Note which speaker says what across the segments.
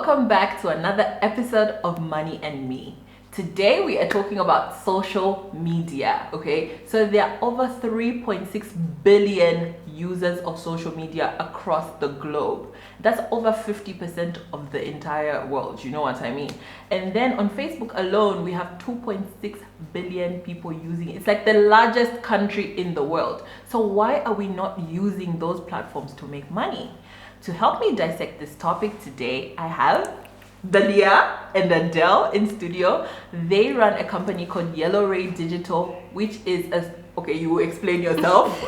Speaker 1: welcome back to another episode of Money and Me. Today we are talking about social media, okay? So there are over 3.6 billion users of social media across the globe. That's over 50% of the entire world, you know what I mean? And then on Facebook alone, we have 2.6 billion people using it. It's like the largest country in the world. So why are we not using those platforms to make money? To help me dissect this topic today, I have Dalia and Adele in studio. They run a company called Yellow Ray Digital, which is okay, you explain yourself.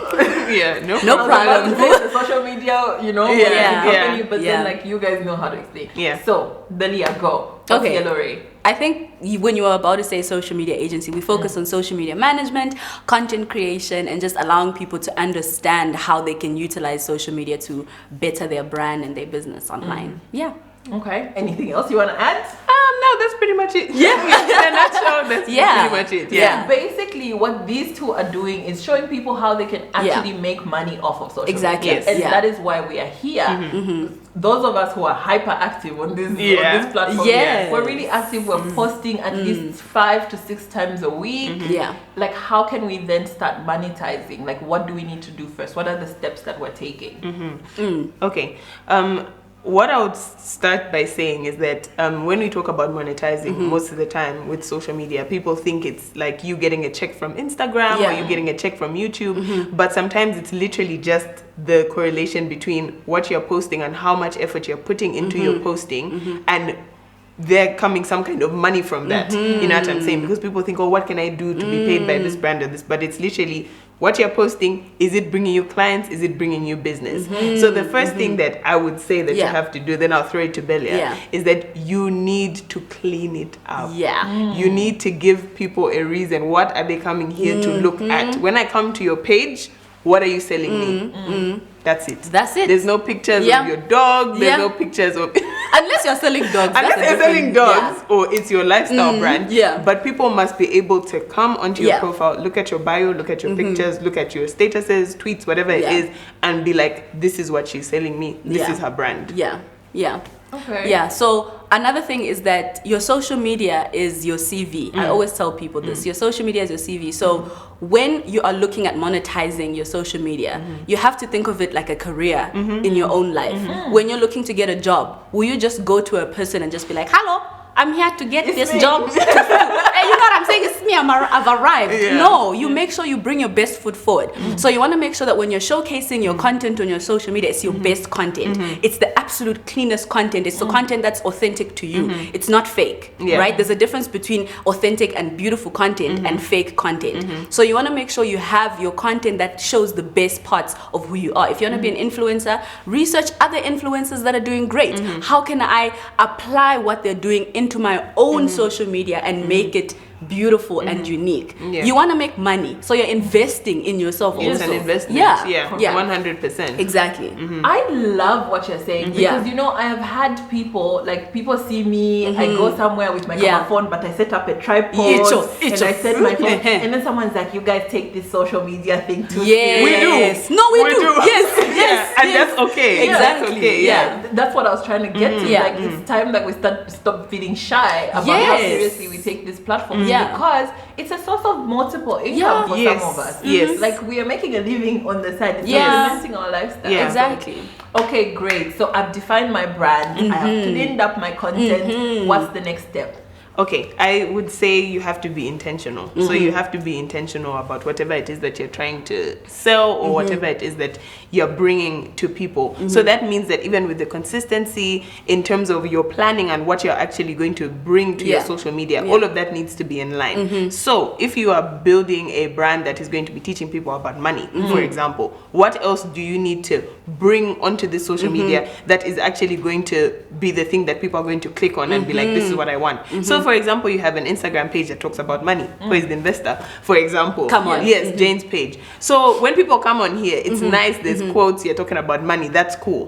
Speaker 2: Yeah, no problem.
Speaker 1: The social media, you know, company, but then like you guys know how to explain.
Speaker 2: Yeah.
Speaker 1: So Dalia, go. What's
Speaker 3: Okay.
Speaker 1: Yellow Ray?
Speaker 3: I think when you were about to say social media agency, we focus on social media management, content creation, and just allowing people to understand how they can utilize social media to better their brand and their business online. Yeah.
Speaker 1: Okay. Anything else you want to add?
Speaker 2: No, that's pretty much it. Yeah, in a nutshell, that's pretty much it.
Speaker 3: Yeah.
Speaker 1: Basically, what these two are doing is showing people how they can actually make money off of social
Speaker 3: Exactly.
Speaker 1: media.
Speaker 3: Yes.
Speaker 1: And
Speaker 3: Yeah.
Speaker 1: that is why we are here. Those of us who are hyperactive on this platform,
Speaker 3: Yes.
Speaker 1: we're really active. We're posting at least 5 to 6 times a week.
Speaker 3: Yeah.
Speaker 1: Like, how can we then start monetizing? Like, what do we need to do first? What are the steps that we're taking?
Speaker 2: Okay. What I would start by saying is that when we talk about monetizing, most of the time with social media, people think it's like you getting a check from Instagram or you getting a check from YouTube. But sometimes it's literally just the correlation between what you're posting and how much effort you're putting into your posting, and they're coming some kind of money from that. You know what I'm saying? Because people think, oh, what can I do to be paid by this brand or this? But it's literally what you're posting. Is it bringing you clients? Is it bringing you business? So the first thing that I would say that you have to do, then I'll throw it to Belia, is that you need to clean it up.
Speaker 3: Yeah.
Speaker 2: You need to give people a reason. What are they coming here to look at? When I come to your page, what are you selling me? That's it.
Speaker 3: That's it.
Speaker 2: There's no pictures of your dog. There's no pictures of...
Speaker 3: Unless you're selling dogs.
Speaker 2: Unless
Speaker 3: that's a
Speaker 2: you're selling
Speaker 3: different-
Speaker 2: dogs or it's your lifestyle brand.
Speaker 3: Yeah.
Speaker 2: But people must be able to come onto your profile, look at your bio, look at your pictures, look at your statuses, tweets, whatever it is, and be like, this is what she's selling me. This is her brand.
Speaker 3: Yeah. Yeah.
Speaker 1: Okay.
Speaker 3: Yeah. So another thing is that your social media is your CV. I always tell people this. Your social media is your CV. So when you are looking at monetizing your social media, you have to think of it like a career in your own life. When you're looking to get a job, will you just go to a person and just be like, hello, I'm here to get this job. Hey, you know what I'm saying? It's me, I've arrived.
Speaker 2: Yeah.
Speaker 3: No, you make sure you bring your best foot forward. So you want to make sure that when you're showcasing your content on your social media, it's your best content. It's the absolute cleanest content. It's the content that's authentic to you. It's not fake, right? There's a difference between authentic and beautiful content and fake content. So you want to make sure you have your content that shows the best parts of who you are. If you want to be an influencer, research other influencers that are doing great. How can I apply what they're doing into my own social media and make it beautiful and unique? You want to make money, so you're investing in yourself.
Speaker 2: It's
Speaker 3: also
Speaker 2: an investment.
Speaker 3: Yeah.
Speaker 2: 100%.
Speaker 3: Exactly.
Speaker 1: I love what you're saying because you know I have had people see me. I go somewhere with my camera phone, but I set up a tripod and I set my phone, and then someone's like, "You guys take this social media thing too
Speaker 3: Yes.
Speaker 2: We do.
Speaker 3: No, we do.
Speaker 2: do.
Speaker 3: Yes.
Speaker 2: And that's okay.
Speaker 3: Exactly.
Speaker 2: That's okay.
Speaker 3: Yeah.
Speaker 1: That's what I was trying to get to.
Speaker 3: Yeah.
Speaker 1: Like it's time that we stop feeling shy about how
Speaker 3: Yes.
Speaker 1: seriously we take this platform.
Speaker 3: Yeah.
Speaker 1: Because it's a source of multiple income for
Speaker 2: Yes.
Speaker 1: some of us.
Speaker 2: Yes.
Speaker 1: Like we are making a living on the side. It's
Speaker 3: Yeah.
Speaker 1: supplementing our lifestyle.
Speaker 2: Yeah.
Speaker 3: Exactly.
Speaker 1: Okay, great. So I've defined my brand. I have cleaned up my content. What's the next step?
Speaker 2: Okay, I would say you have to be intentional. So you have to be intentional about whatever it is that you're trying to sell or whatever it is that you're bringing to people. So that means that even with the consistency in terms of your planning and what you're actually going to bring to your social media, all of that needs to be in line. So if you are building a brand that is going to be teaching people about money, for example, what else do you need to bring onto this social media that is actually going to be the thing that people are going to click on and be like, this is what I want. So for example, you have an Instagram page that talks about money. Who is the investor? For example.
Speaker 3: Come on.
Speaker 2: Yes, Jane's page. So when people come on here, it's nice. There's quotes. You're talking about money. That's cool.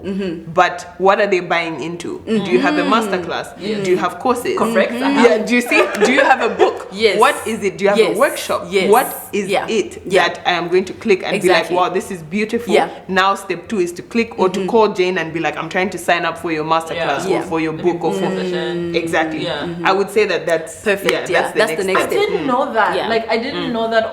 Speaker 2: But what are they buying into? Do you have a masterclass?
Speaker 1: Yes.
Speaker 2: Do you have courses?
Speaker 1: Correct.
Speaker 2: Yeah. Do you see? Do you have a book?
Speaker 3: Yes.
Speaker 2: What is it? Do you have
Speaker 3: Yes.
Speaker 2: a workshop?
Speaker 3: Yes.
Speaker 2: What is
Speaker 3: Yeah.
Speaker 2: it
Speaker 3: Yeah.
Speaker 2: that I am going to click and
Speaker 3: Exactly.
Speaker 2: be like, wow, this is beautiful.
Speaker 3: Yeah.
Speaker 2: Now step 2 is to click or to call Jane and be like, I'm trying to sign up for your masterclass
Speaker 1: Yeah.
Speaker 2: or for your book or for exactly.
Speaker 1: Yeah.
Speaker 2: I would say that that's
Speaker 3: Perfect, yeah.
Speaker 2: That's
Speaker 3: That's the next
Speaker 1: I
Speaker 3: step.
Speaker 1: didn't know that.
Speaker 3: Yeah.
Speaker 1: Like I didn't know that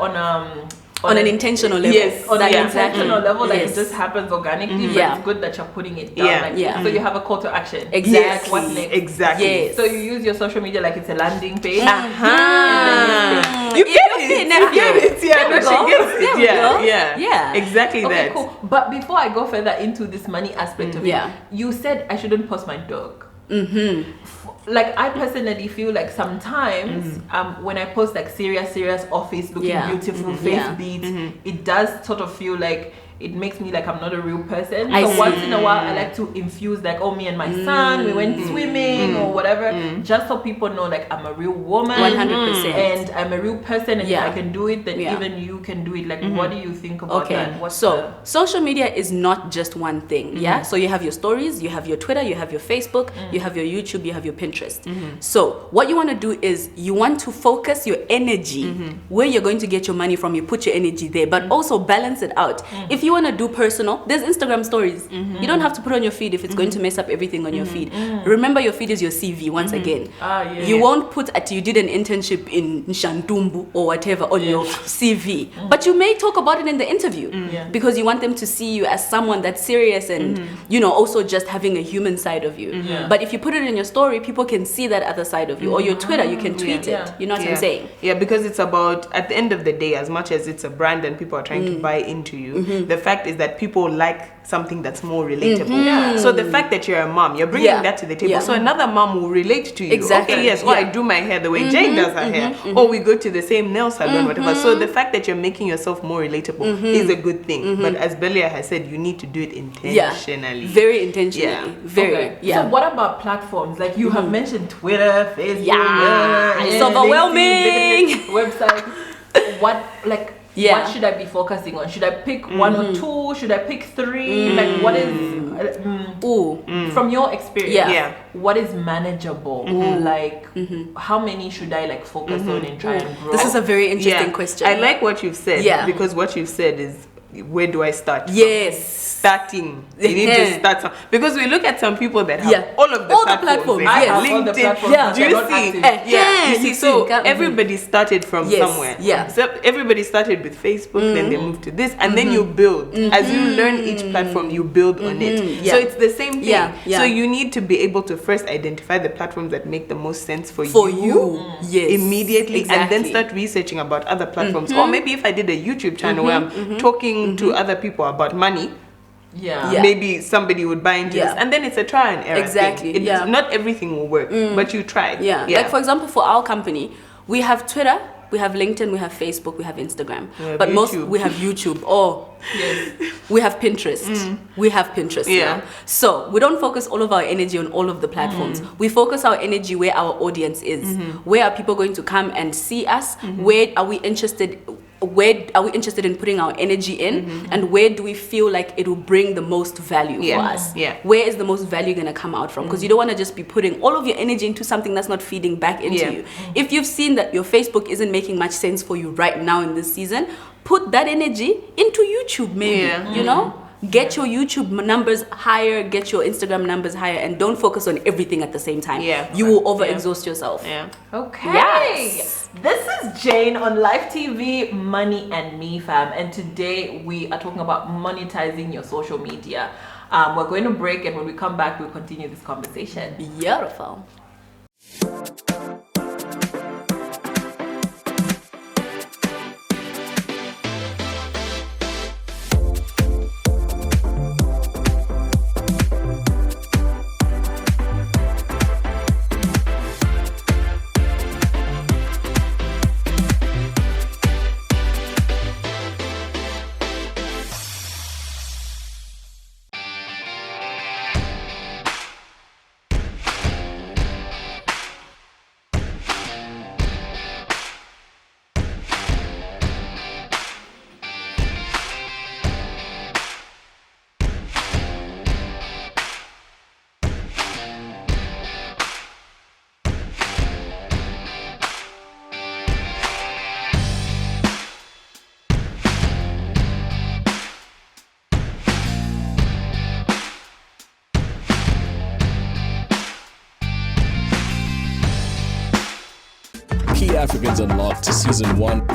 Speaker 3: On an intentional level.
Speaker 2: Yes.
Speaker 1: on an
Speaker 2: Yeah.
Speaker 1: intentional level, like
Speaker 3: Yes.
Speaker 1: it just happens organically. But
Speaker 3: Yeah.
Speaker 1: it's good that you're putting it down.
Speaker 2: Yeah.
Speaker 1: Like,
Speaker 3: Yeah.
Speaker 1: So you have a call to action.
Speaker 3: Exactly.
Speaker 1: Like, what next?
Speaker 2: Exactly.
Speaker 3: Yes.
Speaker 1: So you use your social media like it's a landing page.
Speaker 2: Uh-huh. You
Speaker 3: If
Speaker 2: get
Speaker 3: you
Speaker 2: it.
Speaker 3: fit,
Speaker 2: You
Speaker 3: nephew.
Speaker 2: get it. Yeah,
Speaker 3: There we
Speaker 2: no,
Speaker 3: go.
Speaker 2: she gets it.
Speaker 3: There we
Speaker 2: Yeah,
Speaker 3: go.
Speaker 2: yeah.
Speaker 3: Yeah.
Speaker 2: Exactly
Speaker 1: Okay,
Speaker 2: that.
Speaker 1: cool. But before I go further into this money aspect of
Speaker 3: Yeah.
Speaker 1: it, you said I shouldn't post my dog. Like I personally feel like sometimes when I post like serious office looking
Speaker 3: Yeah.
Speaker 1: beautiful face
Speaker 3: Yeah.
Speaker 1: beads, it does sort of feel like it makes me like I'm not a real person.
Speaker 3: I
Speaker 1: So
Speaker 3: see.
Speaker 1: once in a while I like to infuse like, oh, me and my son, we went swimming or whatever, just so people know like I'm a real woman
Speaker 3: 100%.
Speaker 1: and I'm a real person, and
Speaker 3: Yeah.
Speaker 1: if I can do it, then
Speaker 3: Yeah.
Speaker 1: even you can do it. Like what do you think about
Speaker 3: Okay,
Speaker 1: that? What's
Speaker 3: so
Speaker 1: the-
Speaker 3: social media is not just one thing, yeah? So you have your stories, you have your Twitter, you have your Facebook, you have your YouTube, you have your Pinterest. So what you want to do is you want to focus your energy where you're going to get your money from. You put your energy there, but also balance it out. If you want to do personal, there's Instagram stories. You don't have to put on your feed if it's going to mess up everything on your feed. Remember, your feed is your CV once again. You won't put at you did an internship in Shantumbu or whatever on your CV, but you may talk about it in the interview
Speaker 1: Yeah.
Speaker 3: because you want them to see you as someone that's serious and you know, also just having a human side of you.
Speaker 1: Yeah.
Speaker 3: But if you put it in your story, people can see that other side of you. Or your Twitter, you can tweet
Speaker 1: Yeah.
Speaker 3: it. You know what
Speaker 2: Yeah.
Speaker 3: I'm saying?
Speaker 2: Yeah, because it's about, at the end of the day, as much as it's a brand and people are trying to buy into you, the fact is that people like something that's more relatable.
Speaker 1: Yeah.
Speaker 2: So the fact that you're a mom, you're bringing
Speaker 3: Yeah.
Speaker 2: that to the table.
Speaker 3: Yeah.
Speaker 2: So another mom will relate to you.
Speaker 3: Exactly.
Speaker 2: Okay, yes, well, I
Speaker 3: Yeah.
Speaker 2: do my hair the way Jane does her hair. Or we go to the same nail salon, whatever. So the fact that you're making yourself more relatable is a good thing. But as Belia has said, you need to do it intentionally.
Speaker 3: Very intentionally.
Speaker 2: Yeah.
Speaker 3: Very.
Speaker 1: Okay.
Speaker 3: Yeah.
Speaker 1: So what about platforms? Like you have mentioned Twitter, Facebook,
Speaker 3: Yeah, it's
Speaker 1: LinkedIn,
Speaker 3: overwhelming.
Speaker 1: website. What like
Speaker 3: Yeah.
Speaker 1: what should I be focusing on? Should I pick one or two? Should I pick three? Like what is
Speaker 3: Ooh.
Speaker 1: from your experience?
Speaker 3: Yeah.
Speaker 2: Yeah.
Speaker 1: What is manageable? Like how many should I like focus on and try and grow?
Speaker 3: This is a very interesting question.
Speaker 2: I like what you've said.
Speaker 3: Yeah.
Speaker 2: Because what you've said is, where do I start? from?
Speaker 3: Yes.
Speaker 2: Starting. You need to start some, because we look at some people that have
Speaker 3: Yeah.
Speaker 2: all of the
Speaker 3: All the
Speaker 2: platforms.
Speaker 3: platforms,
Speaker 2: They
Speaker 1: I
Speaker 2: have
Speaker 1: have all the
Speaker 2: LinkedIn.
Speaker 1: platforms,
Speaker 3: Yeah.
Speaker 1: but
Speaker 2: Do
Speaker 1: they're
Speaker 2: you
Speaker 1: not
Speaker 2: see?
Speaker 1: active.
Speaker 2: Yeah. You see, so
Speaker 3: Mhm.
Speaker 2: everybody started from
Speaker 3: Yes.
Speaker 2: somewhere.
Speaker 3: Yeah.
Speaker 2: So everybody started with Facebook, then they moved to this, and then you build. As you learn each platform, you build on it.
Speaker 3: Yeah.
Speaker 2: So it's the same thing.
Speaker 3: Yeah. Yeah.
Speaker 2: So you need to be able to first identify the platforms that make the most sense for
Speaker 3: For you. Yes.
Speaker 2: immediately, and then
Speaker 3: Exactly.
Speaker 2: start researching about other platforms. Or maybe if I did a YouTube channel where I'm talking to other people about money,
Speaker 1: Yeah.
Speaker 3: Yeah.
Speaker 2: maybe somebody would buy into
Speaker 3: Yeah.
Speaker 2: this, and then it's a try and error
Speaker 3: Exactly,
Speaker 2: thing.
Speaker 3: yeah.
Speaker 2: Not everything will work, but you tried.
Speaker 3: Yeah. Like for example, for our company, we have Twitter, we have LinkedIn, we have Facebook, we have Instagram.
Speaker 2: We have
Speaker 3: but most
Speaker 2: YouTube.
Speaker 3: we have YouTube. Oh,
Speaker 1: Yes.
Speaker 3: we have Pinterest. We have Pinterest.
Speaker 2: Yeah.
Speaker 3: Yeah. So we don't focus all of our energy on all of the platforms. We focus our energy where our audience is. Where are people going to come and see us? Where are we interested? Where are we interested in putting our energy in, and where do we feel like it will bring the most value
Speaker 2: Yeah.
Speaker 3: for us?
Speaker 2: Yeah.
Speaker 3: Where is the most value going to come out from? Because you don't want to just be putting all of your energy into something that's not feeding back into
Speaker 2: Yeah.
Speaker 3: you. If you've seen that your Facebook isn't making much sense for you right now in this season, put that energy into YouTube, maybe.
Speaker 2: Yeah.
Speaker 3: You know? Get your YouTube numbers higher, get your Instagram numbers higher, and don't focus on everything at the same time.
Speaker 2: Yeah.
Speaker 3: You will overexhaust yourself.
Speaker 2: Yeah.
Speaker 1: Okay.
Speaker 3: Yes.
Speaker 1: This is Jane on Live TV, Money and Me, fam. And today we are talking about monetizing your social media. We're going to break, and when we come back, we'll continue this conversation.
Speaker 3: Beautiful.
Speaker 4: Africans Unlocked Season 1.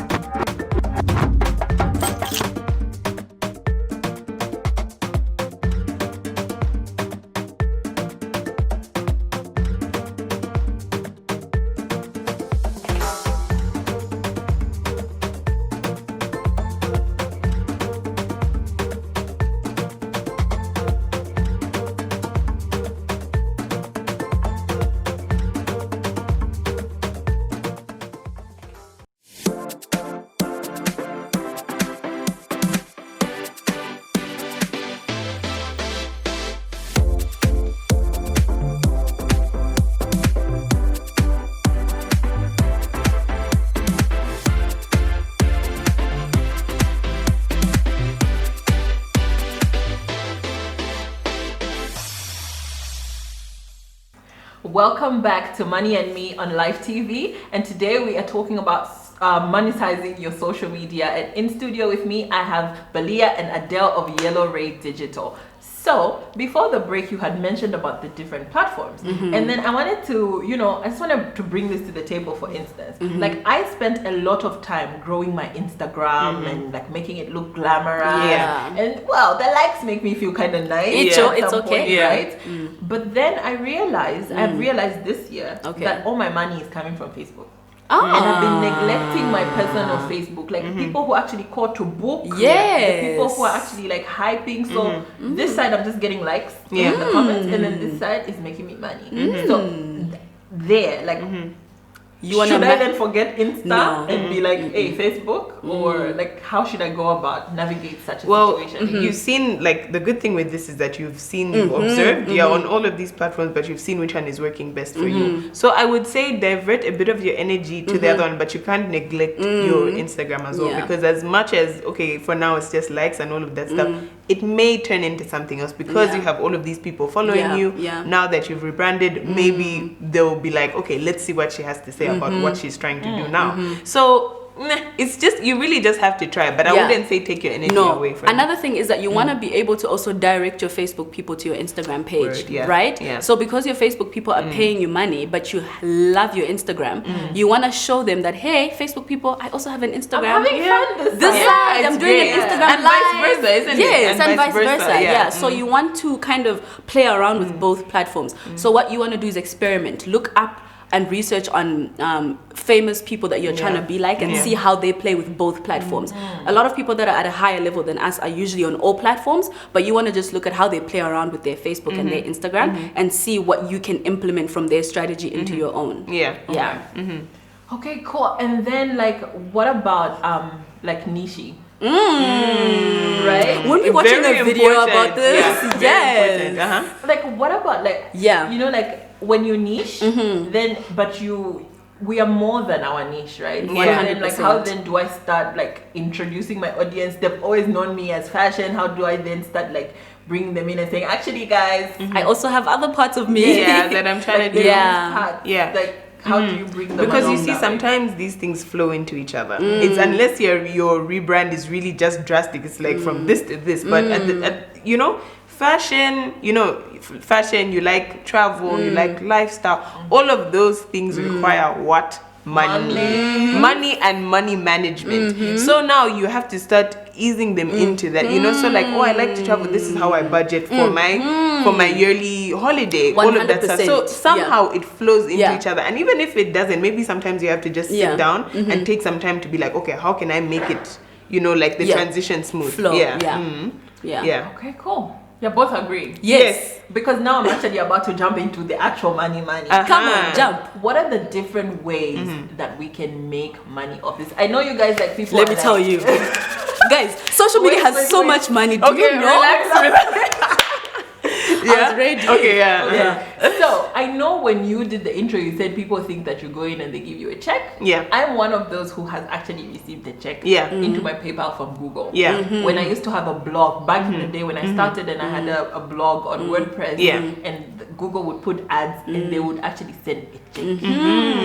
Speaker 1: Welcome back to Money and Me on Live TV, and today we are talking about monetizing your social media. And in studio with me I have Balia and Adele of Yellow Ray Digital. So before the break you had mentioned about the different platforms, and then I wanted to, I just wanted to bring this to the table. For instance, like I spent a lot of time growing my Instagram and like making it look glamorous, and well, the likes make me feel kind of nice.
Speaker 3: It's okay,
Speaker 1: right? But then I've realized this year that all my money is coming from Facebook. And I've been neglecting my personal Facebook, like people who actually call to book, the people who are actually like hyping. So this side I'm just getting likes in the comments, and then this side is making me money. So there, like, should I then forget Insta and be like, hey, Facebook, or like how should I go about navigate such a situation?
Speaker 2: You've seen, like, the good thing with this is that you've observed, on all of these platforms, but you've seen which one is working best for you. So I would say divert a bit of your energy to the other one, but you can't neglect your Instagram as well, because as much as, okay, for now it's just likes and all of that stuff, it may turn into something else because you have all of these people following you. Now that you've rebranded, maybe they'll be like, okay, let's see what she has to say about what she's trying to do now. So it's just, you really just have to try, but I wouldn't say take your energy away from
Speaker 3: Another thing is that you want to be able to also direct your Facebook people to your Instagram page, right? So because your Facebook people are paying you money, but you love your Instagram, you want to show them that, hey, Facebook people, I also have an Instagram.
Speaker 1: I'm having fun this
Speaker 3: side. I'm doing an Instagram
Speaker 2: and vice versa, isn't it?
Speaker 3: Yes, and vice versa. So you want to kind of play around with both platforms. So what you want to do is experiment. Look up and research on famous people that you're trying to be like, and see how they play with both platforms. A lot of people that are at a higher level than us are usually on all platforms, but you want to just look at how they play around with their Facebook and their Instagram and see what you can implement from their strategy into your own.
Speaker 1: Okay, cool. And then, like, what about like niche? Right?
Speaker 3: We'll be watching
Speaker 2: Very
Speaker 3: a video
Speaker 2: important.
Speaker 3: about this.
Speaker 2: Very
Speaker 3: Yes.
Speaker 2: important.
Speaker 1: Like, what about, like, like when you niche, then but we are more than our niche, right? And then, like, how then do I start like introducing my audience? They've always known me as fashion. How do I then start like bringing them in and saying, actually, guys,
Speaker 3: I also have other parts of me
Speaker 2: that I'm trying to do.
Speaker 1: Like, how do you bring them
Speaker 2: because you
Speaker 1: along
Speaker 2: see
Speaker 1: that
Speaker 2: sometimes
Speaker 1: way?
Speaker 2: these things flow into each other. It's unless your rebrand is really just drastic, it's like from this to this, but fashion, you like travel, you like lifestyle, all of those things require what? Money and money management. So now you have to start easing them into that, so like, oh, I like to travel, this is how I budget for my yearly holiday, all of that stuff. So somehow it flows into each other, and even if it doesn't, maybe sometimes you have to just sit down and take some time to be like, okay, how can I make it, like the transition smooth?
Speaker 3: Flow.
Speaker 1: Okay, cool. Yeah, both agree.
Speaker 3: Yes.
Speaker 1: Because now I'm actually about to jump into the actual money.
Speaker 3: Come on, jump.
Speaker 1: What are the different ways that we can make money off this? I know you guys like people.
Speaker 3: Let me tell you. Guys, social media has so much money. Do you know?
Speaker 2: Relax.
Speaker 3: I was ready.
Speaker 2: Okay,
Speaker 1: So I know when you did the intro, you said people think that you go in and they give you a check. I'm one of those who has actually received a check into my PayPal from Google. When I used to have a blog back in the day when I started, and I had a blog on WordPress, and Google would put ads and they would actually send a check.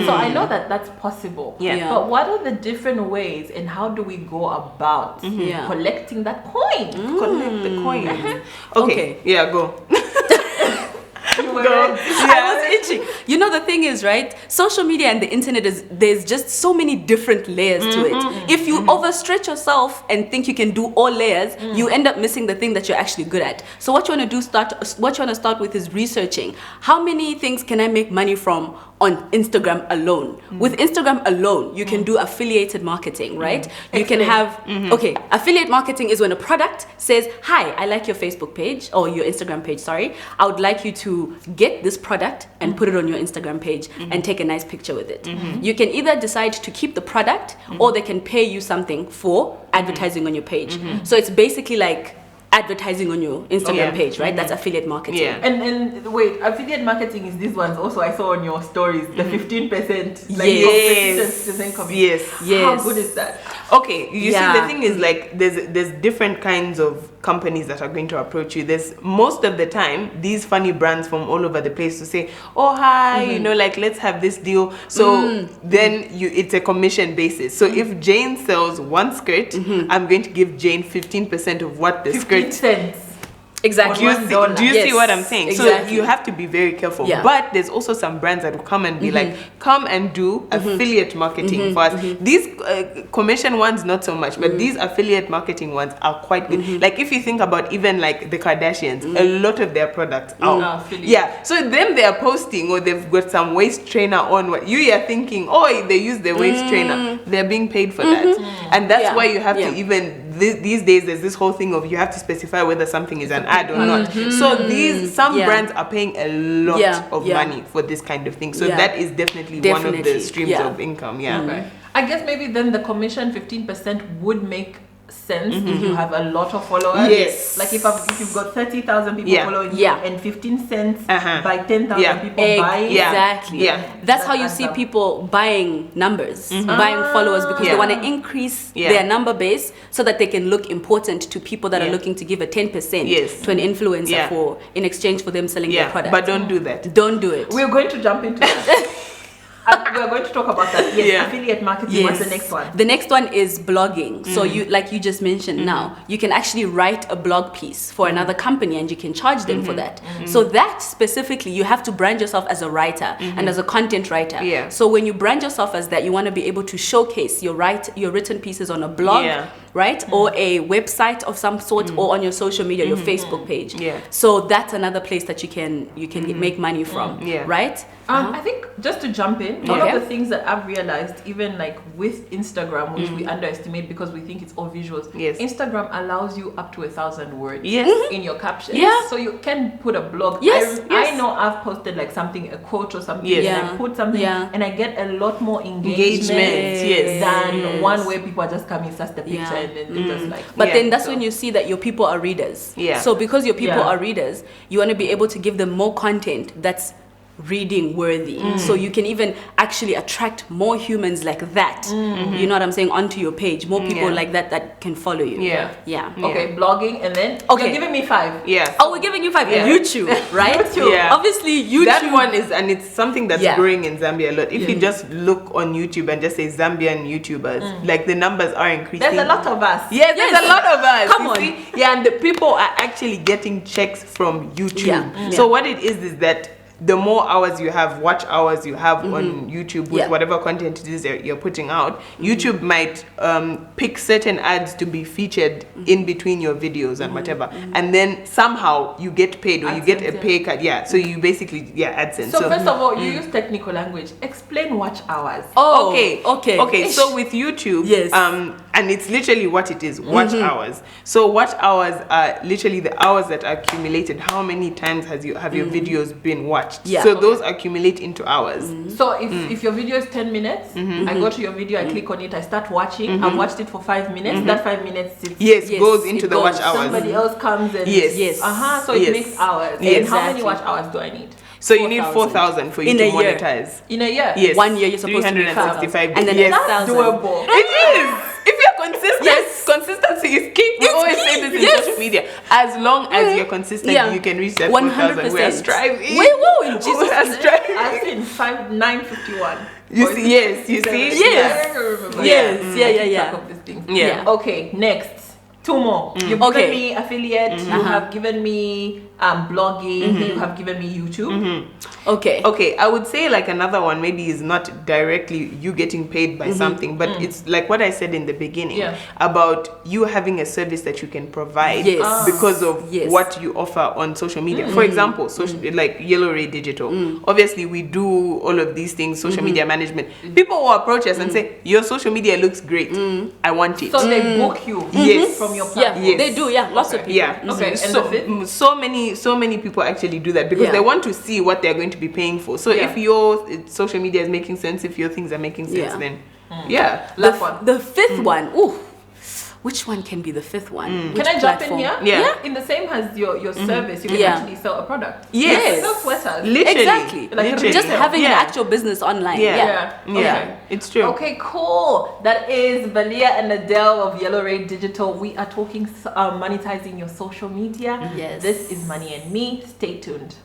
Speaker 1: So I know that that's possible. But what are the different ways, and how do we go about collecting that coin?
Speaker 2: Collect the coin. Okay. Yeah, go.
Speaker 3: I was glitching. You know, the thing is, right? Social media and the internet there's just so many different layers to it. If you overstretch yourself and think you can do all layers, you end up missing the thing that you're actually good at. So what you want to start with is researching how many things can I make money from on Instagram alone. With Instagram alone, you can do affiliated marketing, right? You can have, okay, affiliate marketing is when a product says, hi, I like your Facebook page or your Instagram page, sorry. I would like you to get this product and put it on your Instagram page and take a nice picture with it. You can either decide to keep the product or they can pay you something for advertising on your page. So it's basically like advertising on your Instagram page, right? That's affiliate marketing.
Speaker 2: Yeah.
Speaker 1: And wait, affiliate marketing is these ones also I saw on your stories, the 15%, like
Speaker 3: Yes.
Speaker 1: 15% commission.
Speaker 3: Yes.
Speaker 1: How good is that?
Speaker 2: Okay, you
Speaker 3: Yeah.
Speaker 2: see, the thing is, like, there's different kinds of companies that are going to approach you. There's most of the time these funny brands from all over the place to say, oh hi, you know, like, let's have this deal. So then it's a commission basis. So if Jane sells one skirt, I'm going to give Jane 15% of what the
Speaker 1: 15
Speaker 2: skirt.
Speaker 1: cents.
Speaker 3: Exactly.
Speaker 2: Do you see
Speaker 3: Yes,
Speaker 2: what I'm saying?
Speaker 3: exactly.
Speaker 2: So you have to be very careful.
Speaker 3: Yeah.
Speaker 2: But there's also some brands that will come and be like, come and do affiliate marketing for us. These commission ones, not so much, but these affiliate marketing ones are quite good. Like if you think about even like the Kardashians, a lot of their products are
Speaker 1: affiliate.
Speaker 2: yeah. So them they are posting or they've got some waist trainer on. What you are thinking? Oh, they use the waist trainer. They're being paid for that, and that's
Speaker 3: Yeah.
Speaker 2: why you have
Speaker 3: Yeah.
Speaker 2: to even. These days there's this whole thing of you have to specify whether something is an ad or not. So some
Speaker 3: Yeah.
Speaker 2: brands are paying a lot of
Speaker 3: Yeah.
Speaker 2: money for this kind of thing. So
Speaker 3: Yeah.
Speaker 2: that is definitely one of the
Speaker 3: Definitely.
Speaker 2: streams
Speaker 3: Yeah.
Speaker 2: of income. Yeah.
Speaker 1: Okay. I guess maybe then the commission 15% would make sense if you have a lot of followers.
Speaker 2: Yes.
Speaker 1: Like if you've got 30,000 people
Speaker 2: Yeah.
Speaker 1: following
Speaker 3: Yeah.
Speaker 1: you and 15 cents
Speaker 2: Uh-huh.
Speaker 1: by 10,000
Speaker 2: Yeah.
Speaker 1: people buying.
Speaker 2: Yeah.
Speaker 3: Exactly.
Speaker 2: Yeah.
Speaker 3: That's how you
Speaker 1: adds
Speaker 3: see
Speaker 1: up.
Speaker 3: people buying numbers, buying followers, because
Speaker 2: Yeah.
Speaker 3: they want to increase
Speaker 2: Yeah.
Speaker 3: their number base so that they can look important to people that are
Speaker 2: Yeah.
Speaker 3: looking to give a 10%
Speaker 2: Yes.
Speaker 3: to an influencer
Speaker 2: Yeah.
Speaker 3: in exchange for them selling their
Speaker 2: Yeah.
Speaker 3: product.
Speaker 2: But don't do that.
Speaker 3: Don't do it.
Speaker 1: We're going to jump into that. We're going to talk about that. Yes,
Speaker 2: Yeah.
Speaker 1: affiliate marketing. What's the next one?
Speaker 3: The next one is blogging. So you, like you just mentioned now, you can actually write a blog piece for another company and you can charge them for that. So that specifically, you have to brand yourself as a writer and as a content writer.
Speaker 2: Yeah.
Speaker 3: So when you brand yourself as that, you want to be able to showcase your written pieces on a blog,
Speaker 2: Yeah.
Speaker 3: right? Or a website of some sort, or on your social media, your Facebook page.
Speaker 2: Yeah.
Speaker 3: So that's another place that you can make money from,
Speaker 2: Yeah.
Speaker 3: right?
Speaker 1: I think just to jump in, one
Speaker 3: Okay.
Speaker 1: of the things that I've realized, even like with Instagram, which we underestimate because we think it's all visuals,
Speaker 2: Yes.
Speaker 1: Instagram allows you up to 1,000 words
Speaker 2: Yes.
Speaker 1: in your caption.
Speaker 3: Yeah.
Speaker 1: So you can put a blog.
Speaker 3: Yes,
Speaker 1: I
Speaker 3: yes.
Speaker 1: know I've posted like something, a quote or something,
Speaker 2: Yes.
Speaker 1: and I
Speaker 3: Yeah.
Speaker 1: put something,
Speaker 3: Yeah.
Speaker 1: and I get a lot more engagement,
Speaker 2: Yes.
Speaker 1: than one where people are just coming, such the picture,
Speaker 3: Yeah.
Speaker 1: and then they just like.
Speaker 3: But
Speaker 2: Yeah.
Speaker 3: then that's
Speaker 1: So-
Speaker 3: when you see that your people are readers.
Speaker 2: Yeah.
Speaker 3: So because your people
Speaker 1: Yeah.
Speaker 3: are readers, you want to be able to give them more content that's reading worthy. So you can even actually attract more humans like that. You know what I'm saying? Onto your page. More people
Speaker 2: Yeah.
Speaker 3: like that can follow you.
Speaker 2: Yeah.
Speaker 3: Yeah.
Speaker 1: Okay, blogging, and then
Speaker 3: Okay.
Speaker 1: you're giving me 5.
Speaker 2: Yeah.
Speaker 3: Oh, we're giving you 5.
Speaker 2: Yeah.
Speaker 3: YouTube, right?
Speaker 1: YouTube.
Speaker 2: Yeah.
Speaker 3: Obviously, YouTube.
Speaker 2: That one is, and it's something that's
Speaker 3: Yeah.
Speaker 2: growing in Zambia a lot. If
Speaker 1: Yeah.
Speaker 2: you just look on YouTube and just say Zambian YouTubers, like the numbers are increasing.
Speaker 1: There's a lot of us.
Speaker 2: Yes, there's
Speaker 3: Yes.
Speaker 2: a lot of us.
Speaker 3: Come
Speaker 2: you
Speaker 3: on.
Speaker 2: see? Yeah, and the people are actually getting checks from YouTube.
Speaker 3: Yeah.
Speaker 2: So what it is that the more hours you have, watch hours you have on YouTube with
Speaker 3: Yeah.
Speaker 2: whatever content it is that you're putting out, YouTube might pick certain ads to be featured in between your videos and whatever, and then somehow you get paid or you get a
Speaker 1: AdSense,
Speaker 2: pay cut. Yeah, so you basically AdSense.
Speaker 1: So first of all, you use technical language. Explain watch hours.
Speaker 3: Oh,
Speaker 2: okay.
Speaker 3: okay.
Speaker 2: So with YouTube,
Speaker 3: Yes.
Speaker 2: and it's literally what it is, watch hours. So watch hours are literally the hours that are accumulated. How many times have your videos been watched?
Speaker 3: Yeah.
Speaker 2: So those accumulate into hours.
Speaker 1: So if your video is 10 minutes, I go to your video, I click on it, I start watching. I've watched it for 5 minutes. That 5 minutes sits.
Speaker 2: Yes,
Speaker 3: Yes,
Speaker 2: goes into
Speaker 3: it
Speaker 2: the
Speaker 3: goes.
Speaker 2: watch hours.
Speaker 1: Somebody else comes and
Speaker 2: Yes.
Speaker 3: Yes.
Speaker 1: So it
Speaker 2: Yes.
Speaker 1: makes hours.
Speaker 2: Yes.
Speaker 1: And how many
Speaker 3: Exactly.
Speaker 1: watch hours do I need
Speaker 2: So you need
Speaker 3: 4,000
Speaker 2: 4,000 for you
Speaker 3: in
Speaker 2: to
Speaker 3: a year.
Speaker 2: monetize.
Speaker 1: in a year?
Speaker 2: Yes.
Speaker 3: 1 year you're supposed to be
Speaker 2: 365
Speaker 3: and then
Speaker 2: days.
Speaker 3: it's
Speaker 2: Yes.
Speaker 3: 1,000.
Speaker 1: Doable.
Speaker 2: It is. If you're consistent,
Speaker 3: Yes.
Speaker 2: consistency is key. We
Speaker 3: It's
Speaker 2: always
Speaker 3: key.
Speaker 2: say this in
Speaker 3: Yes.
Speaker 2: social media. As long as you're consistent,
Speaker 3: Yeah.
Speaker 2: you can reach that
Speaker 3: 100%.
Speaker 2: 4,000. We are striving.
Speaker 3: Woo, in Jesus'
Speaker 2: We are
Speaker 3: name.
Speaker 2: striving.
Speaker 1: I've seen 9:51.
Speaker 2: You see, yes, you see?
Speaker 3: Yes.
Speaker 1: I don't remember.
Speaker 3: Yes.
Speaker 1: I
Speaker 3: Yeah,
Speaker 1: keep
Speaker 3: yeah, yeah.
Speaker 1: track of this thing.
Speaker 2: Yeah.
Speaker 1: Okay, next. 2 more. You've
Speaker 3: Okay.
Speaker 1: given me affiliate. You have given me blogging. You have given me YouTube.
Speaker 3: Okay.
Speaker 2: Okay, I would say like another one maybe is not directly you getting paid by something, but it's like what I said in the beginning about you having a service that you can provide
Speaker 3: Yes.
Speaker 2: because of
Speaker 3: Yes.
Speaker 2: what you offer on social media. For example, like Yellow Ray Digital. Obviously, we do all of these things, social media management. People will approach us and say, your social media looks great. I want it.
Speaker 1: So they book you
Speaker 2: Yes.
Speaker 1: from your
Speaker 3: Yeah,
Speaker 1: platform.
Speaker 2: Yes.
Speaker 3: they do. Yeah, lots of people.
Speaker 2: Yeah.
Speaker 1: Okay, and
Speaker 2: So,
Speaker 1: the fifth?
Speaker 2: so many people actually do that because
Speaker 3: Yeah.
Speaker 2: they want to see what they're going to be paying for. So if your social media is making sense, if your things are making sense,
Speaker 3: Yeah.
Speaker 2: then yeah.
Speaker 1: Last one.
Speaker 3: The fifth one. Ooh, which one can be the fifth one?
Speaker 1: Can
Speaker 3: Which
Speaker 1: I jump
Speaker 3: platform?
Speaker 1: in here?
Speaker 2: Yeah.
Speaker 1: In the same as your service, you can
Speaker 3: Yeah.
Speaker 1: actually sell a product.
Speaker 2: Yes.
Speaker 1: Sell sweaters.
Speaker 2: Literally.
Speaker 3: Exactly.
Speaker 1: Like
Speaker 2: Literally.
Speaker 3: Just having an
Speaker 2: Yeah.
Speaker 3: actual business online.
Speaker 2: Yeah.
Speaker 3: Yeah.
Speaker 2: Yeah.
Speaker 1: Okay.
Speaker 2: It's true.
Speaker 1: Okay, cool. That is Valia and Adele of Yellow Ray Digital. We are talking monetizing your social media.
Speaker 3: Yes.
Speaker 1: This is Money and Me. Stay tuned.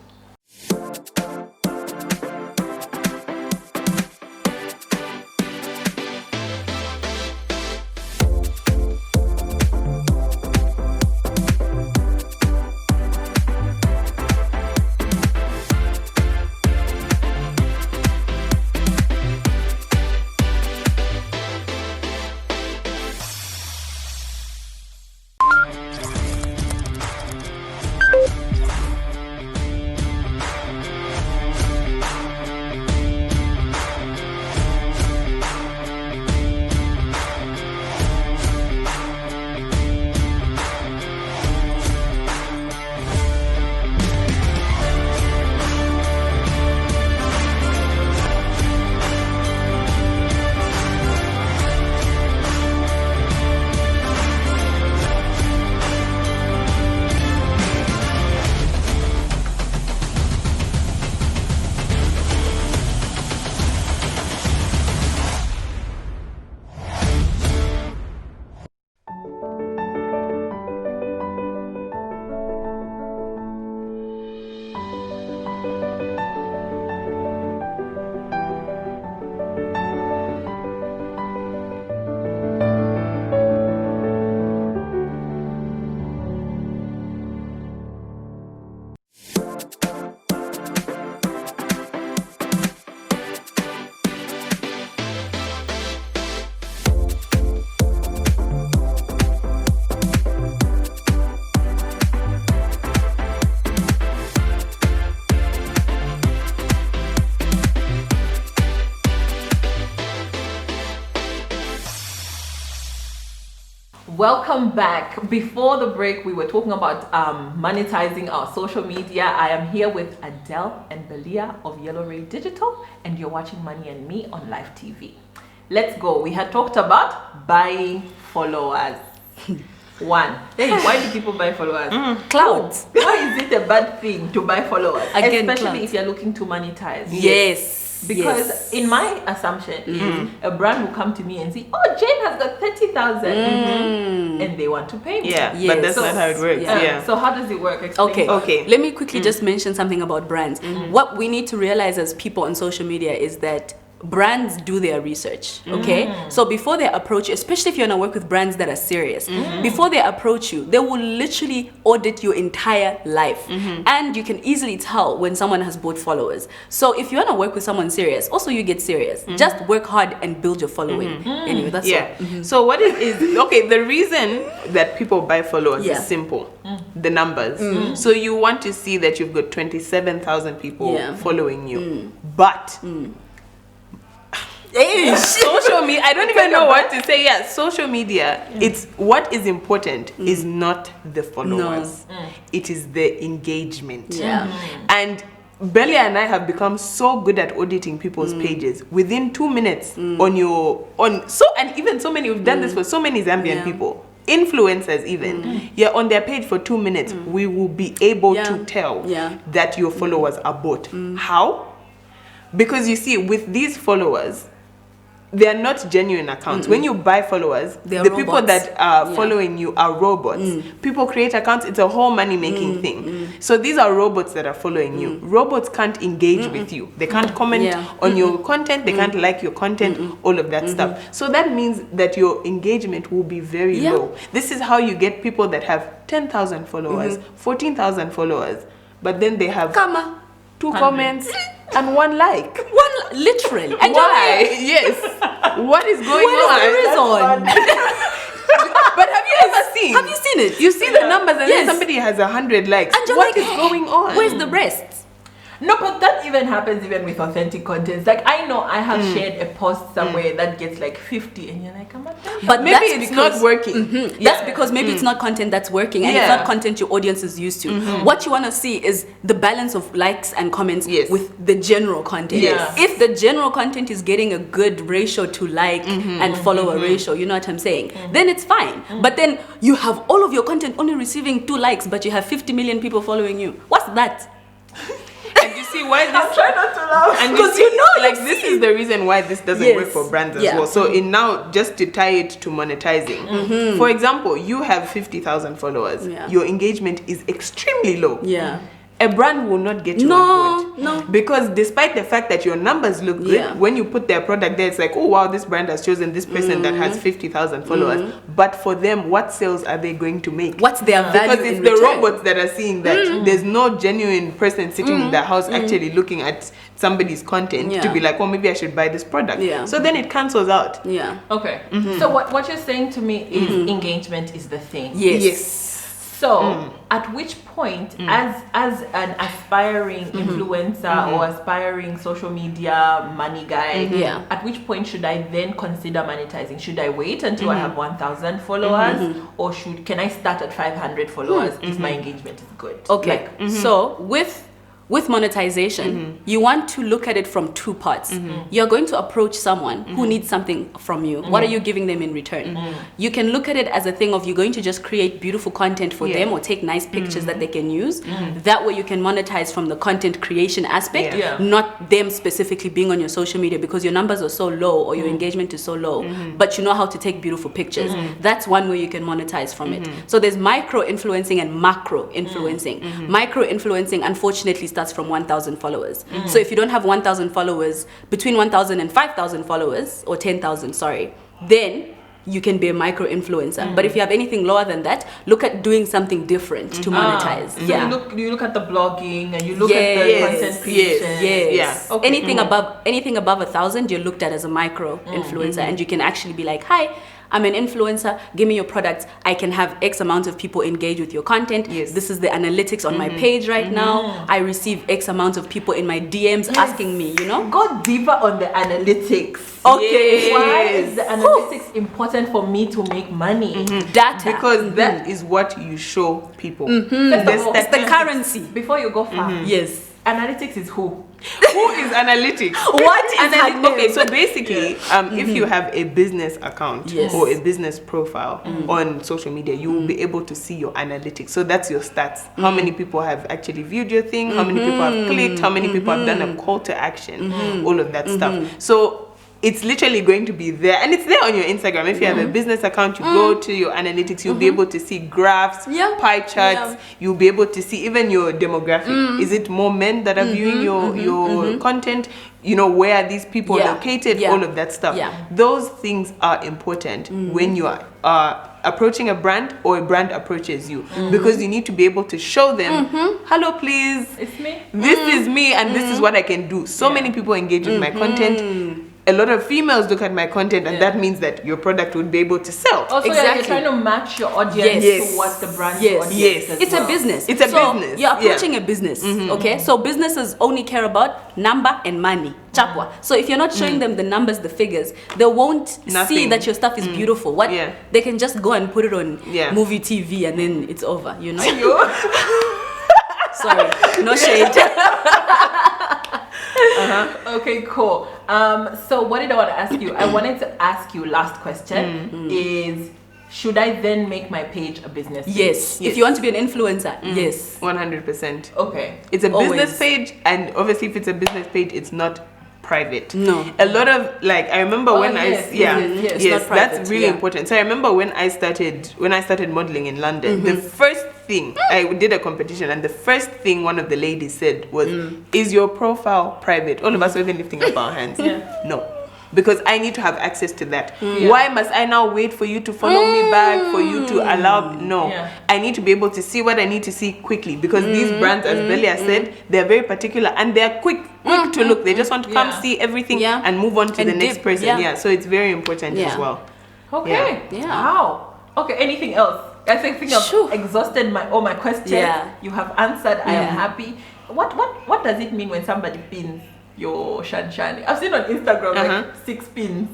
Speaker 1: Welcome back. Before the break, we were talking about monetizing our social media. I am here with Adele and Belia of Yellow Ray Digital, and you're watching Money and Me on Live TV. Let's go. We had talked about buying followers. One, why do people buy followers?
Speaker 3: Clouds.
Speaker 1: Why is it a bad thing to buy followers?
Speaker 3: Again,
Speaker 1: Especially
Speaker 3: clouds.
Speaker 1: if you're looking to monetize.
Speaker 3: Yes.
Speaker 1: Because
Speaker 3: yes.
Speaker 1: in my assumption is a brand will come to me and say, oh, Jane has got 30,000 and they want to pay me.
Speaker 2: Yeah,
Speaker 3: Yes.
Speaker 2: but that's not how it works. Yeah.
Speaker 1: So how does it work? Explain
Speaker 3: Okay.
Speaker 1: to us.
Speaker 2: Okay.
Speaker 3: Let me quickly just mention something about brands. What we need to realize as people on social media is that brands do their research, okay? So before they approach you, especially if you're gonna work with brands that are serious, before they approach you, they will literally audit your entire life. And you can easily tell when someone has bought followers. So if you wanna work with someone serious, also you get serious. Just work hard and build your following. Anyway, that's all.
Speaker 2: So what is okay, the reason that people buy followers
Speaker 3: Yeah.
Speaker 2: is simple. The numbers. So you want to see that you've got 27,000 people
Speaker 3: Yeah.
Speaker 2: following you. But
Speaker 3: Hey,
Speaker 2: social media, I don't even know what to say. Yeah, social media, it's what is important is not the followers. It is the engagement.
Speaker 3: Yeah.
Speaker 2: And Belia and I have become so good at auditing people's pages within 2 minutes and even so many, we've done this for so many Zambian
Speaker 3: Yeah.
Speaker 2: people, influencers even. You're on their page for 2 minutes, we will be able
Speaker 3: Yeah.
Speaker 2: to tell
Speaker 3: Yeah.
Speaker 2: that your followers are bought. How? Because you see, with these followers, they are not genuine accounts. When you buy followers,
Speaker 3: They are
Speaker 2: the people
Speaker 3: robots.
Speaker 2: that are following you are robots. People create accounts, it's a whole money making thing. So these are robots that are following you. Robots can't engage with you. They can't comment on your content, they can't like your content, all of that stuff. So that means that your engagement will be very low. This is how you get people that have 10,000 followers, 14,000 followers, but then they have
Speaker 3: Kama.
Speaker 2: 2 comments and 1 like.
Speaker 3: Literally. And
Speaker 2: Why? Yes. What is going
Speaker 3: what is the
Speaker 2: on?
Speaker 3: reason?
Speaker 2: But have you ever seen?
Speaker 3: Have you seen it?
Speaker 2: You see the numbers and then
Speaker 3: Yes.
Speaker 2: somebody has 100 likes.
Speaker 3: And you're
Speaker 2: What
Speaker 3: like,
Speaker 2: is going on?
Speaker 3: Where's the rest?
Speaker 1: No, but that even happens even with authentic content. Like I know I have shared a post somewhere that gets like 50, and you're like, I'm
Speaker 3: But
Speaker 2: Maybe
Speaker 3: that's
Speaker 2: it's
Speaker 3: because-
Speaker 2: not working.
Speaker 3: That's because maybe it's not content that's working and it's
Speaker 2: Yeah.
Speaker 3: not content your audience is used to. What you want to see is the balance of likes and comments
Speaker 2: Yes.
Speaker 3: with the general content.
Speaker 1: Yes.
Speaker 3: If the general content is getting a good ratio to like and follower ratio, you know what I'm saying, then it's fine. But then you have all of your content only receiving 2 likes, but you have 50 million people following you. What's that?
Speaker 2: And you see why this
Speaker 1: try not to laugh.
Speaker 2: and
Speaker 3: 'Cause
Speaker 2: see,
Speaker 3: you know,
Speaker 2: like
Speaker 3: you
Speaker 2: this
Speaker 3: see.
Speaker 2: is the reason why this doesn't
Speaker 3: Yes.
Speaker 2: work for brands as
Speaker 3: Yeah.
Speaker 2: well. So in now, just to tie it to monetizing, for example, you have 50,000 followers.
Speaker 3: Yeah.
Speaker 2: Your engagement is extremely low.
Speaker 3: Yeah.
Speaker 2: A brand will not get you
Speaker 3: No,
Speaker 2: on board.
Speaker 3: no.
Speaker 2: Because despite the fact that your numbers look good,
Speaker 3: Yeah.
Speaker 2: when you put their product there, it's like, oh wow, this brand has chosen this person that has 50,000 followers. But for them, what sales are they going to make?
Speaker 3: What's their value
Speaker 2: Because it's
Speaker 3: in
Speaker 2: the
Speaker 3: return?
Speaker 2: robots that are seeing that there's no genuine person sitting in the house actually looking at somebody's content to
Speaker 3: Yeah.
Speaker 2: be like, oh, maybe I should buy this product.
Speaker 3: Yeah.
Speaker 2: So then it cancels out.
Speaker 3: Yeah.
Speaker 1: Okay. So what you're saying to me is engagement is the thing.
Speaker 3: Yes.
Speaker 1: So at which point, as an aspiring influencer or aspiring social media money guy,
Speaker 3: Yeah.
Speaker 1: at which point should I then consider monetizing? Should I wait until I have 1,000 followers, or can I start at 500 followers if my engagement is good?
Speaker 3: Okay.
Speaker 1: Like,
Speaker 3: So with monetization, you want to look at it from 2 parts. You're going to approach someone who needs something from you. What are you giving them in return? You can look at it as a thing of you're going to just create beautiful content for them or take nice pictures that they can use. That way you can monetize from the content creation aspect,
Speaker 1: Yeah.
Speaker 3: not them specifically being on your social media because your numbers are so low or your engagement is so low, but you know how to take beautiful pictures. That's one way you can monetize from it. So there's micro influencing and macro influencing. Micro influencing, unfortunately, starts from 1,000 followers. So if you don't have 1,000 followers, between 1,000 and 5,000 followers, or 10,000, sorry, then you can be a micro influencer. But if you have anything lower than that, look at doing something different to monetize.
Speaker 1: So
Speaker 3: Yeah.
Speaker 1: you look at the blogging and you look at the
Speaker 3: Yes,
Speaker 1: content creation.
Speaker 3: Yes.
Speaker 2: Yeah.
Speaker 1: Okay.
Speaker 3: Anything above 1,000, you're looked at as a micro influencer, and you can actually be like, "Hi, I'm an influencer. Give me your products. I can have X amount of people engage with your content.
Speaker 2: Yes.
Speaker 3: This is the analytics on my page right now. I receive X amount of people in my DMs asking me. You know."
Speaker 1: Go deeper on the analytics.
Speaker 3: Okay.
Speaker 1: Why is the analytics important for me to make money?
Speaker 3: Data.
Speaker 2: Because that is what you show people.
Speaker 1: First
Speaker 2: The
Speaker 1: of all,
Speaker 3: it's the
Speaker 2: statistics.
Speaker 3: currency.
Speaker 1: Before you go far,
Speaker 3: Yes.
Speaker 1: analytics is who?
Speaker 2: Who is analytics?
Speaker 3: What is her name?
Speaker 2: Okay, so basically, if you have a business account
Speaker 3: Yes.
Speaker 2: or a business profile on social media, you will be able to see your analytics. So that's your stats. How many people have actually viewed your thing? How many people have clicked? How many people have done a call to action? All of that stuff. So it's literally going to be there, and it's there on your Instagram. If you have a business account, you go to your analytics, you'll be able to see graphs,
Speaker 3: Yeah.
Speaker 2: pie charts.
Speaker 3: Yeah.
Speaker 2: You'll be able to see even your demographic. Is it more men that are viewing your content? You know, where are these people
Speaker 3: Yeah.
Speaker 2: located?
Speaker 3: Yeah.
Speaker 2: All of that stuff.
Speaker 3: Yeah.
Speaker 2: Those things are important when you are approaching a brand or a brand approaches you, because you need to be able to show them, hello, please,
Speaker 1: It's me.
Speaker 2: this is me and this is what I can do. So many people engage with my content. A lot of females look at my content, and that means that your product would be able to sell.
Speaker 1: Also,
Speaker 3: Exactly.
Speaker 1: you're trying to match your audience
Speaker 3: Yes.
Speaker 1: to what the brand
Speaker 3: Yes.
Speaker 1: audience
Speaker 2: Yes.
Speaker 1: as
Speaker 3: It's
Speaker 1: well.
Speaker 3: a business.
Speaker 2: It's a
Speaker 3: So
Speaker 2: business,
Speaker 3: You're
Speaker 2: yeah.
Speaker 3: approaching a business, okay? So businesses only care about number and money. Chapwa. So if you're not showing them the numbers, the figures, they won't see
Speaker 2: Nothing.
Speaker 3: that your stuff is beautiful. What
Speaker 2: Yeah.
Speaker 3: they can just go and put it on
Speaker 2: Yeah.
Speaker 3: movie TV and then it's over, you know? Sorry, no shade.
Speaker 1: Okay, cool. So what did I want to ask you? I wanted to ask you last question is, should I then make my page a business page?
Speaker 3: Yes. If you want to be an influencer, yes.
Speaker 2: 100%.
Speaker 1: Okay.
Speaker 2: It's a
Speaker 3: Always.
Speaker 2: business page, and obviously, if it's a business page, it's not private.
Speaker 3: No.
Speaker 2: A lot of like I remember
Speaker 1: Oh,
Speaker 2: when
Speaker 1: yes,
Speaker 3: yes,
Speaker 2: yes,
Speaker 3: not private,
Speaker 2: that's really
Speaker 3: yeah.
Speaker 2: important. So I remember when I started modeling in London, the first thing I did a competition, and the first thing one of the ladies said was, "Is your profile private?" All of us were even lifting up our hands.
Speaker 1: Yeah.
Speaker 2: No. Because I need to have access to that. Why must I now wait for you to follow me back, for you to allow? No.
Speaker 1: Yeah.
Speaker 2: I need to be able to see what I need to see quickly, because these brands, as Belia said, they're very particular and they're quick to look. They just want to come
Speaker 1: Yeah.
Speaker 2: see everything
Speaker 3: Yeah.
Speaker 2: and move on to
Speaker 3: And
Speaker 2: the next
Speaker 3: dip,
Speaker 2: person.
Speaker 3: yeah.
Speaker 2: Yeah. So it's very important
Speaker 3: Yeah.
Speaker 2: as well.
Speaker 1: Okay.
Speaker 3: Yeah.
Speaker 1: Wow. Okay. Anything else? I think I've
Speaker 3: Sure.
Speaker 1: exhausted all my questions.
Speaker 3: Yeah.
Speaker 1: You have answered. I am
Speaker 3: Yeah.
Speaker 1: happy. What does it mean when somebody pins your Shan? I've seen on Instagram like 6 pins.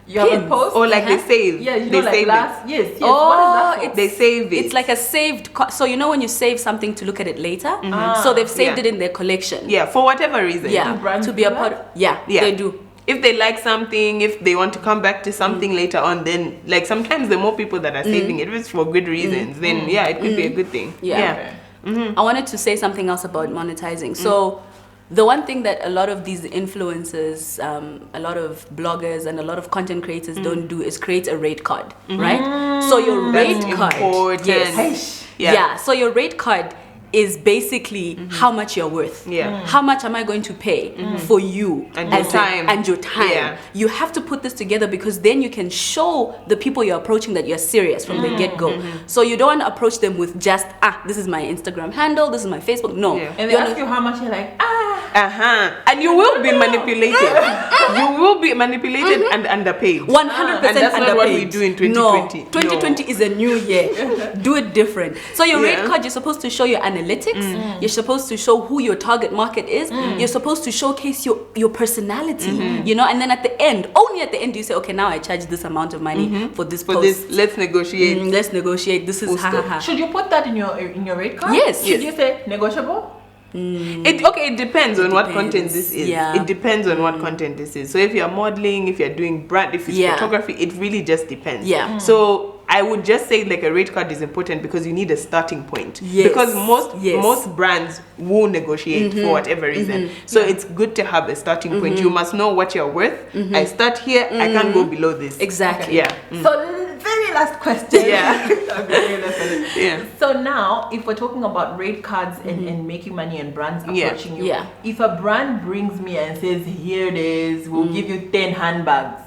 Speaker 1: You have a
Speaker 3: Pins?
Speaker 1: post.
Speaker 2: Or like they save.
Speaker 1: Yeah, you
Speaker 2: they
Speaker 1: know, like
Speaker 2: save
Speaker 1: last. Yes. Yes.
Speaker 3: Oh,
Speaker 1: what is that for?
Speaker 2: They save it.
Speaker 3: It's like a saved. So you know when you save something to look at it later.
Speaker 1: Ah,
Speaker 3: So they've saved
Speaker 2: yeah.
Speaker 3: it in their collection.
Speaker 2: Yeah, for whatever reason.
Speaker 3: Yeah.
Speaker 1: Do brands
Speaker 3: To be
Speaker 1: do
Speaker 3: a
Speaker 1: that?
Speaker 3: part. Yeah.
Speaker 2: Yeah.
Speaker 3: They do.
Speaker 2: If they like something, if they want to come back to something later on, then like sometimes the more people that are saving it, if it's for good reasons, then yeah, it could be a good thing.
Speaker 3: Yeah.
Speaker 1: Okay.
Speaker 3: I wanted to say something else about monetizing. So, the one thing that a lot of these influencers, a lot of bloggers, and a lot of content creators don't do is create a rate card, right? So your
Speaker 2: That's
Speaker 3: rate card,
Speaker 2: important.
Speaker 3: yes,
Speaker 2: Yeah.
Speaker 3: yeah. So your rate card is basically how much you're worth.
Speaker 2: Yeah.
Speaker 3: How much am I going to pay for you
Speaker 2: And your time.
Speaker 3: and your time?
Speaker 2: Yeah.
Speaker 3: You have to put this together because then you can show the people you're approaching that you're serious from the get-go. So you don't want to approach them with just this is my Instagram handle, this is my Facebook. No.
Speaker 2: Yeah.
Speaker 1: And they ask you how much, you're like,
Speaker 2: And you will be manipulated. You will be manipulated and underpaid.
Speaker 3: 100%
Speaker 2: And that's not
Speaker 3: underpaid.
Speaker 2: what we do in 2020.
Speaker 3: No, 2020 is a new year. Do it different. So your
Speaker 2: Yeah.
Speaker 3: rate card, you're supposed to show your analytics. You're supposed to show who your target market is. You're supposed to showcase your personality. You know, and then at the end, only at the end, you say, okay, now I charge this amount of money for this
Speaker 2: For
Speaker 3: post.
Speaker 2: this, let's negotiate.
Speaker 3: Let's negotiate. This is
Speaker 2: Full
Speaker 3: ha ha
Speaker 2: stop.
Speaker 3: ha.
Speaker 1: should you put that in your rate card?
Speaker 3: Yes.
Speaker 1: Should
Speaker 2: Yes.
Speaker 1: you say negotiable?
Speaker 2: It depends on what
Speaker 3: depends.
Speaker 2: content this is.
Speaker 3: Yeah.
Speaker 2: It depends on what content this is. So if you're modeling, if you're doing brand, if it's
Speaker 3: Yeah.
Speaker 2: photography, it really just depends.
Speaker 3: Yeah.
Speaker 2: So I would just say like a rate card is important because you need a starting point.
Speaker 3: Yes.
Speaker 2: Because
Speaker 3: Yes.
Speaker 2: most brands will negotiate for whatever reason. So it's good to have a starting point. You must know what you're worth. I start here, I can't go below this.
Speaker 3: Exactly.
Speaker 2: Yeah.
Speaker 1: So very last question.
Speaker 2: Yeah. Yeah.
Speaker 1: So now, if we're talking about rate cards and making money and brands
Speaker 2: Yeah.
Speaker 1: approaching you,
Speaker 3: Yeah.
Speaker 1: if a brand brings me and says, here it is, we'll give you 10 handbags,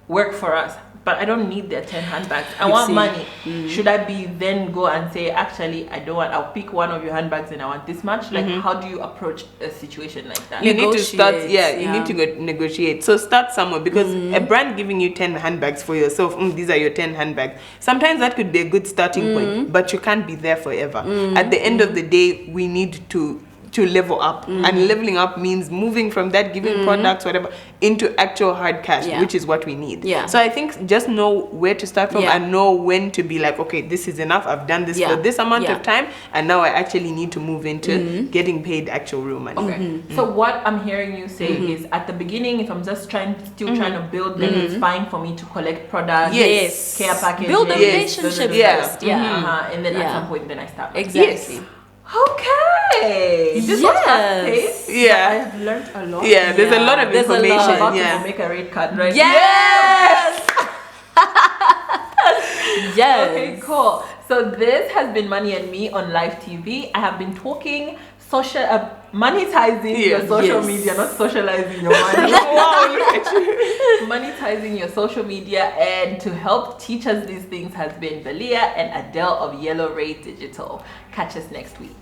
Speaker 1: work for us. But I don't need their 10 handbags. I
Speaker 3: You
Speaker 1: want
Speaker 3: see.
Speaker 1: money. Should I be then go and say, actually, I don't want, I'll pick one of your handbags and I want this much? Like, how do you approach a situation like that?
Speaker 2: You need to start,
Speaker 3: Negotiate,
Speaker 2: you need to go negotiate. So start somewhere because a brand giving you 10 handbags for yourself, these are your 10 handbags. Sometimes that could be a good starting point, but you can't be there forever. At the end of the day, we need to level up, and leveling up means moving from that giving products whatever into actual hard cash,
Speaker 3: Yeah.
Speaker 2: which is what we need.
Speaker 3: Yeah.
Speaker 2: So I think just know where to start from
Speaker 3: Yeah.
Speaker 2: and know when to be like, okay, this is enough, I've done this
Speaker 3: Yeah.
Speaker 2: for this amount
Speaker 3: Yeah.
Speaker 2: of time, and now I actually need to move into getting paid actual real money.
Speaker 1: Okay. So what I'm hearing you say is at the beginning, if I'm just trying to build, then it's fine for me to collect products,
Speaker 3: Yes.
Speaker 1: care packages,
Speaker 3: Build a
Speaker 2: Yes.
Speaker 3: relationship
Speaker 2: Yeah.
Speaker 3: first. Yeah.
Speaker 1: and then at
Speaker 3: Yeah.
Speaker 1: some point, then I start.
Speaker 3: Exactly.
Speaker 1: Okay. This was
Speaker 3: Yes.
Speaker 1: fast-paced,
Speaker 2: Yeah.
Speaker 1: but I have learned a lot.
Speaker 2: Yeah, there's a lot of
Speaker 3: There's a lot.
Speaker 2: information.
Speaker 1: I'm about
Speaker 2: Yeah.
Speaker 1: to make a rate card right
Speaker 3: Yes. Yes.
Speaker 1: Okay, cool. So this has been Money and Me on Live TV. I have been talking monetizing your
Speaker 2: Yes.
Speaker 1: social
Speaker 3: Yes.
Speaker 1: media, not socializing your money.
Speaker 2: Wow, look at you.
Speaker 1: Monetizing your social media, and to help teach us these things has been Belia and Adele of Yellow Ray Digital. Catch us next week.